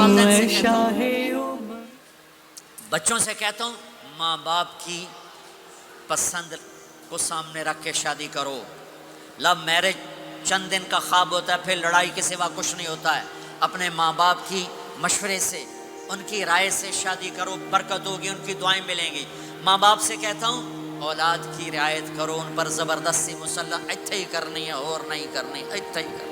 والدین سے کہتا ہوں، بچوں سے کہتا ہوں ماں باپ کی پسند کو سامنے رکھ کے شادی کرو. لو میرج چند دن کا خواب ہوتا ہے، پھر لڑائی کے سوا کچھ نہیں ہوتا ہے. اپنے ماں باپ کی مشورے سے، ان کی رائے سے شادی کرو، برکت ہوگی، ان کی دعائیں ملیں گی. ماں باپ سے کہتا ہوں اولاد کی رعایت کرو، ان پر زبردستی مسلط اتھے ہی کرنی ہے اور نہیں کرنی، اتھے ہی کرنی.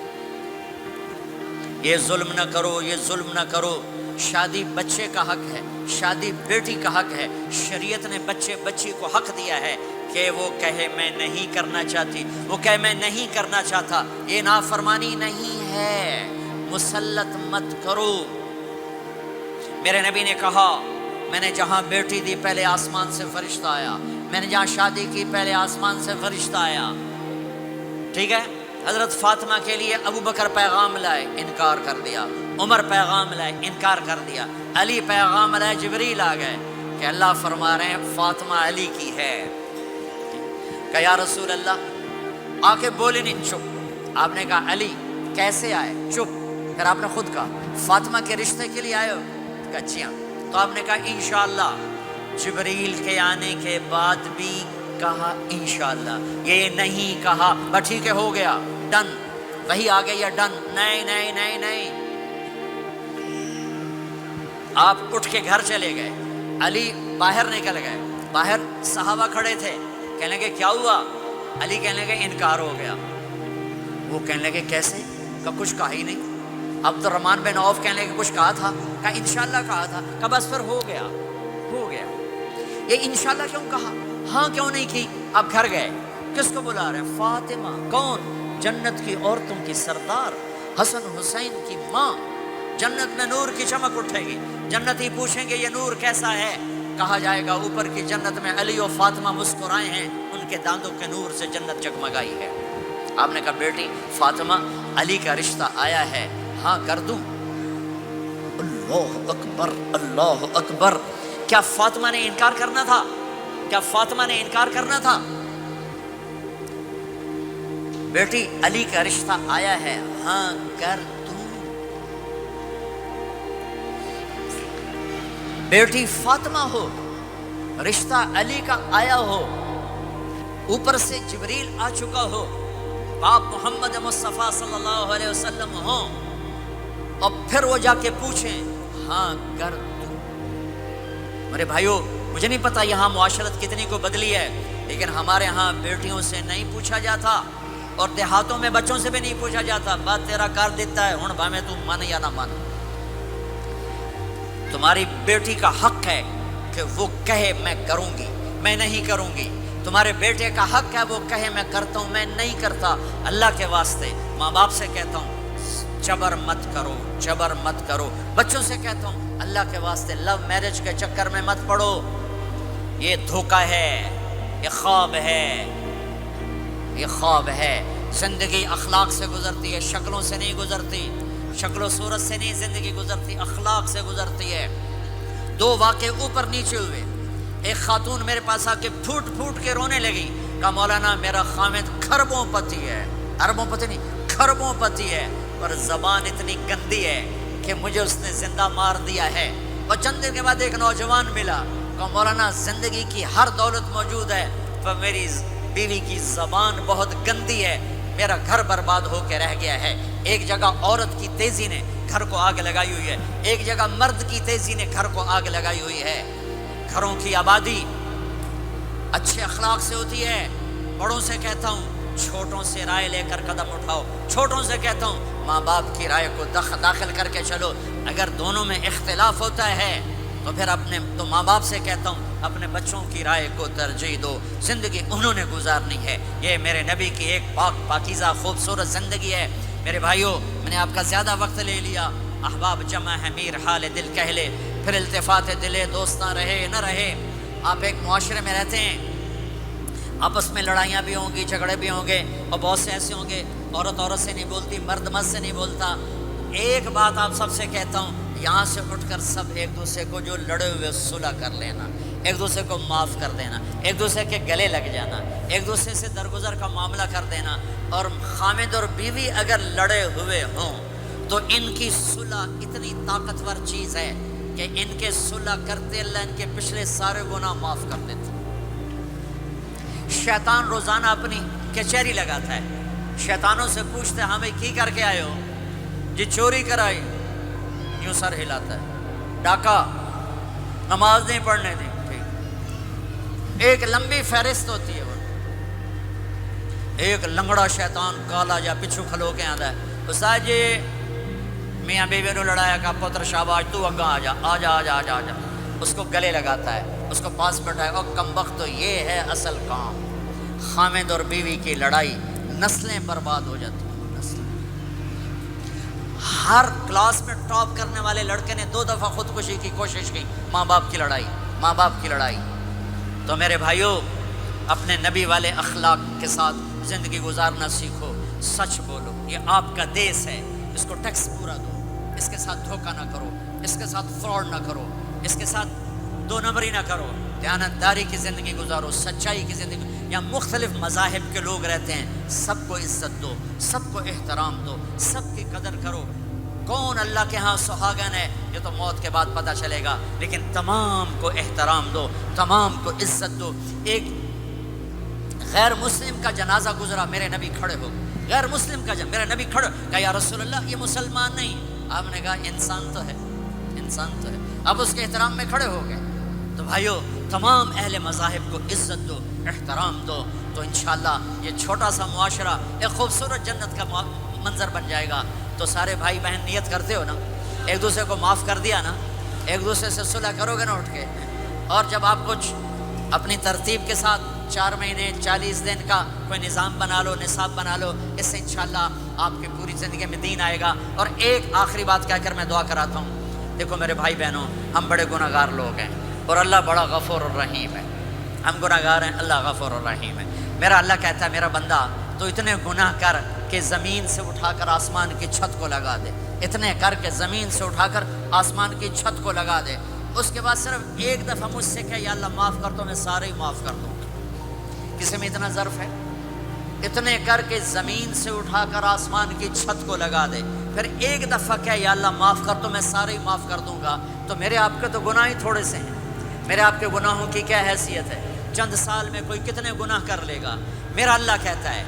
یہ ظلم نہ کرو، یہ ظلم نہ کرو. شادی بچے کا حق ہے، شادی بیٹی کا حق ہے. شریعت نے بچی کو حق دیا ہے کہ وہ کہے میں نہیں کرنا چاہتی، وہ کہے میں نہیں کرنا چاہتا. یہ نافرمانی نہیں ہے، مسلط مت کرو. میرے نبی نے کہا میں نے جہاں بیٹی دی پہلے آسمان سے فرشتہ آیا، میں نے جہاں شادی کی پہلے آسمان سے فرشتہ آیا. ٹھیک ہے. حضرت فاطمہ کے لیے ابو بکر پیغام لائے، انکار کر دیا. عمر پیغام لائے، انکار کر دیا. علی پیغام لائے، جبریل آ گئے کہ اللہ فرما رہے ہیں فاطمہ علی کی ہے. کہ یا رسول اللہ، آ کے بولے نہیں، چپ. آپ نے کہا علی کیسے آئے؟ چپ. پھر آپ نے خود کہا فاطمہ کے رشتے کے لیے آئے ہو؟ کہا جی ہاں. تو آپ نے کہا انشاءاللہ. جبریل کے آنے کے بعد بھی کہا انشاءاللہ، یہ نہیں کہا بس ٹھیک ہے ہو گیا ڈن، وہی آ گئی یا ڈن. نہیں نہیں نہیں نہیں. آپ اٹھ کے گھر چلے گئے، علی باہر نکل گئے. باہر صحابہ کھڑے تھے، کہنے لگے کیا ہوا؟ علی کہنے لگے انکار ہو گیا. وہ کہنے لگے کیسے؟ کہا کچھ کہا ہی نہیں. عبد الرحمن بن عوف کہنے لگے کچھ کہا تھا؟ کہا انشاءاللہ کہا تھا. کہا بس پھر ہو گیا ہو گیا. یہ انشاءاللہ کیوں کہا؟ ہاں کیوں نہیں کی؟ آپ گھر گئے، کس کو بلا رہے ہیں؟ فاطمہ. کون؟ جنت کی عورتوں کی سردار، حسن حسین کی ماں. جنت میں نور کی چمک اٹھے گی. جنتی پوچھیں گے یہ نور کیسا ہے؟ کہا جائے گا اوپر کی جنت میں علی و فاطمہ مسکرائے ہیں، ان کے دانتوں کے نور سے جنت جگمگائی ہے. آپ نے کہا بیٹی فاطمہ علی کا رشتہ آیا ہے، ہاں کر دوں؟ اللہ اکبر اللہ اکبر. کیا فاطمہ نے انکار کرنا تھا؟ کیا فاطمہ نے انکار کرنا تھا؟ بیٹی علی کا رشتہ آیا ہے، ہاں کر دوں. بیٹی فاطمہ ہو، رشتہ علی کا آیا ہو، اوپر سے جبریل آ چکا ہو، آپ محمد مصطفیٰ صلی اللہ علیہ وسلم ہوں، اور پھر وہ جا کے پوچھیں ہاں کر دوں. میرے بھائیو، مجھے نہیں پتا یہاں معاشرت کتنی کو بدلی ہے، لیکن ہمارے ہاں بیٹیوں سے نہیں پوچھا جاتا، اور دیہاتوں میں بچوں سے بھی نہیں پوچھا جاتا. بات تیرا کر دیتا ہے، ہن بھامے تو مان یا نہ مان. تمہاری بیٹی کا حق ہے کہ وہ کہے میں کروں گی، میں نہیں کروں گی. تمہارے بیٹے کا حق ہے وہ کہے میں کرتا ہوں، میں نہیں کرتا. اللہ کے واسطے ماں باپ سے کہتا ہوں جبر مت کرو، جبر مت کرو. بچوں سے کہتا ہوں اللہ کے واسطے لو میرج کے چکر میں مت پڑو. یہ دھوکہ ہے، یہ خواب ہے، یہ خواب ہے. زندگی اخلاق سے گزرتی ہے، شکلوں سے نہیں گزرتی. شکل و صورت سے نہیں زندگی گزرتی، اخلاق سے گزرتی ہے. دو واقعے اوپر نیچے ہوئے. ایک خاتون میرے پاس آ کے پھوٹ پھوٹ کے رونے لگی. کہا مولانا میرا خامد کھربوں پتی ہے، اربوں پتی نہیں کھربوں پتی ہے، اور زبان اتنی گندی ہے کہ مجھے اس نے زندہ مار دیا ہے. اور چند دن کے بعد ایک نوجوان ملا. کہا مولانا زندگی کی ہر دولت موجود ہے پر میری بیوی کی زبان بہت گندی ہے، میرا گھر برباد ہو کے رہ گیا ہے. ایک جگہ عورت کی تیزی نے گھر کو آگ لگائی ہوئی ہے، ایک جگہ مرد کی تیزی نے گھر کو آگ لگائی ہوئی ہے. گھروں کی آبادی اچھے اخلاق سے ہوتی ہے. بڑوں سے کہتا ہوں چھوٹوں سے رائے لے کر قدم اٹھاؤ. چھوٹوں سے کہتا ہوں ماں باپ کی رائے کو داخل کر کے چلو. اگر دونوں میں اختلاف ہوتا ہے تو پھر تو ماں باپ سے کہتا ہوں اپنے بچوں کی رائے کو ترجیح دو. زندگی انہوں نے گزارنی ہے. یہ میرے نبی کی ایک پاکیزہ خوبصورت زندگی ہے. میرے بھائیوں، میں نے آپ کا زیادہ وقت لے لیا. احباب جمع ہے میر حال دل کہہ لے، پھر التفات دلے دوستاں رہے نہ رہے. آپ ایک معاشرے میں رہتے ہیں، آپس میں لڑائیاں بھی ہوں گی، جھگڑے بھی ہوں گے، اور بہت سے ایسے ہوں گے عورت عورت سے نہیں بولتی، مرد مرد سے نہیں بولتا. ایک بات آپ سب سے کہتا ہوں، یہاں سے اٹھ کر سب ایک دوسرے کو جو لڑے ہوئے صلح کر لینا، ایک دوسرے کو معاف کر دینا، ایک دوسرے کے گلے لگ جانا، ایک دوسرے سے درگزر کا معاملہ کر دینا. اور خامد اور بیوی اگر لڑے ہوئے ہوں تو ان کی صلح اتنی طاقتور چیز ہے کہ ان کے صلح کرتے اللہ ان کے پچھلے سارے گناہ معاف کر دیتے۔ شیطان روزانہ اپنی کچہری لگاتا ہے، شیطانوں سے پوچھتے ہاں بھائی کی کر کے آئے ہو؟ جی چوری کرائی، یوں سر ہلاتا ہے، ڈاکہ، نماز نہیں پڑھنے دی، ٹھیک۔ ایک لمبی فہرست ہوتی ہے، وہ ایک لنگڑا شیطان کالا جا پچھو کھلو کے آتا ہے، استاد جی میاں بیوی نے لڑایا، کا پتر شاباش تو اگاں آ جا آ جا آ جا آ جا آ جا، اس کو گلے لگاتا ہے، اس کو پاس بٹھائے، اور کمبخت تو یہ ہے اصل کام۔ خامد اور بیوی کی لڑائی، نسلیں برباد ہو جاتی ہیں، نسلیں۔ ہر کلاس میں ٹاپ کرنے والے لڑکے نے 2 دفعہ خودکشی کی کوشش کی، ماں باپ کی لڑائی، ماں باپ کی لڑائی۔ تو میرے بھائیوں، اپنے نبی والے اخلاق کے ساتھ زندگی گزارنا سیکھو، سچ بولو، یہ آپ کا دیس ہے، اس کو ٹیکس پورا دو، اس کے ساتھ دھوکہ نہ کرو، اس کے ساتھ فراڈ نہ کرو، اس کے ساتھ 2 نمبری نہ کرو، دیانتداری کی زندگی گزارو، سچائی کی زندگی۔ یہاں مختلف مذاہب کے لوگ رہتے ہیں، سب کو عزت دو، سب کو احترام دو، سب کی قدر کرو۔ کون اللہ کے ہاں سہاگن ہے یہ تو موت کے بعد پتہ چلے گا، لیکن تمام کو احترام دو، تمام کو عزت دو۔ ایک غیر مسلم کا جنازہ گزرا، میرے نبی کھڑے ہو گئے، غیر مسلم کا میرے نبی کھڑے، کہا یا رسول اللہ یہ مسلمان نہیں، آپ نے کہا انسان تو ہے، انسان تو ہے، اب اس کے احترام میں کھڑے ہو گئے۔ تو بھائیو، تمام اہل مذاہب کو عزت دو، احترام دو، تو انشاءاللہ یہ چھوٹا سا معاشرہ ایک خوبصورت جنت کا منظر بن جائے گا۔ تو سارے بھائی بہن نیت کرتے ہو نا، ایک دوسرے کو معاف کر دیا نا، ایک دوسرے سے صلح کرو گے نا اٹھ کے، اور جب آپ کچھ اپنی ترتیب کے ساتھ 4 مہینے 40 دن کا کوئی نظام بنا لو، نصاب بنا لو، اس سے انشاءاللہ آپ کی پوری زندگی میں دین آئے گا۔ اور ایک آخری بات کہہ کر میں دعا کراتا ہوں، دیکھو میرے بھائی بہنوں، ہم بڑے گناہ گار لوگ ہیں اور اللہ بڑا غفور الرحیم ہے۔ ہم گناہ گار ہیں، اللہ غفور الرحیم ہے۔ میرا اللہ کہتا ہے میرا بندہ تو اتنے گناہ کر کہ زمین سے اٹھا کر آسمان کی چھت کو لگا دے، اتنے کر کے زمین سے اٹھا کر آسمان کی چھت کو لگا دے، اس کے بعد صرف ایک دفعہ مجھ سے کہ یا اللہ معاف کر تو میں سارے ہی معاف کر دوں گا۔ کسی میں اتنا ظرف ہے؟ اتنے کر کے زمین سے اٹھا کر آسمان کی چھت کو لگا دے، پھر ایک دفعہ کہ یا اللہ معاف کر تو میں سارے ہی معاف کر دوں گا۔ تو میرے آپ کے تو گناہ ہی تھوڑے سے ہیں، میرے آپ کے گناہوں کی کیا حیثیت ہے؟ چند سال میں کوئی کتنے گناہ کر لے گا۔ میرا اللہ کہتا ہے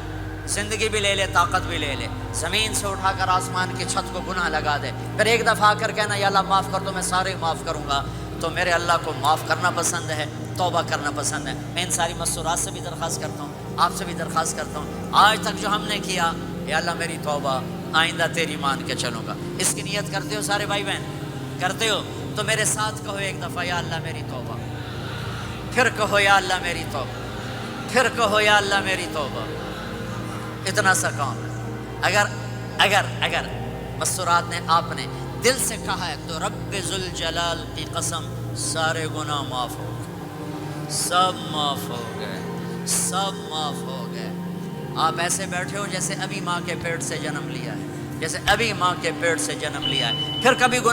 زندگی بھی لے لے، طاقت بھی لے لے، زمین سے اٹھا کر آسمان کی چھت کو گناہ لگا دے، پھر ایک دفعہ آ کر کہنا یا اللہ معاف کر تو میں سارے معاف کروں گا۔ تو میرے اللہ کو معاف کرنا پسند ہے، توبہ کرنا پسند ہے۔ میں ان ساری مستورات سے بھی درخواست کرتا ہوں، آپ سے بھی درخواست کرتا ہوں، آج تک جو ہم نے کیا، یا اللہ میری توبہ، آئندہ تیری مان کے چلوں گا۔ اس کی نیت کرتے ہو سارے بھائی بہن؟ کرتے ہو تو میرے ساتھ کہو ایک دفعہ یا اللہ میری توبہ، پھر کہو یا اللہ میری توبہ، پھر کہو یا اللہ میری توبہ۔ اتنا سا کام ہے۔ اگر مستورات نے آپ نے دل سے کہا ہے تو رب ذوالجلال کی قسم سارے گناہ معاف ہو گئے، سب معاف ہو گئے، سب معاف ہو گئے۔ آپ ایسے بیٹھے ہو جیسے ابھی ماں کے پیٹ سے جنم لیا ہے، جیسے ابھی ماں کے پیٹ سے جنم لیا ہے، پھر کبھی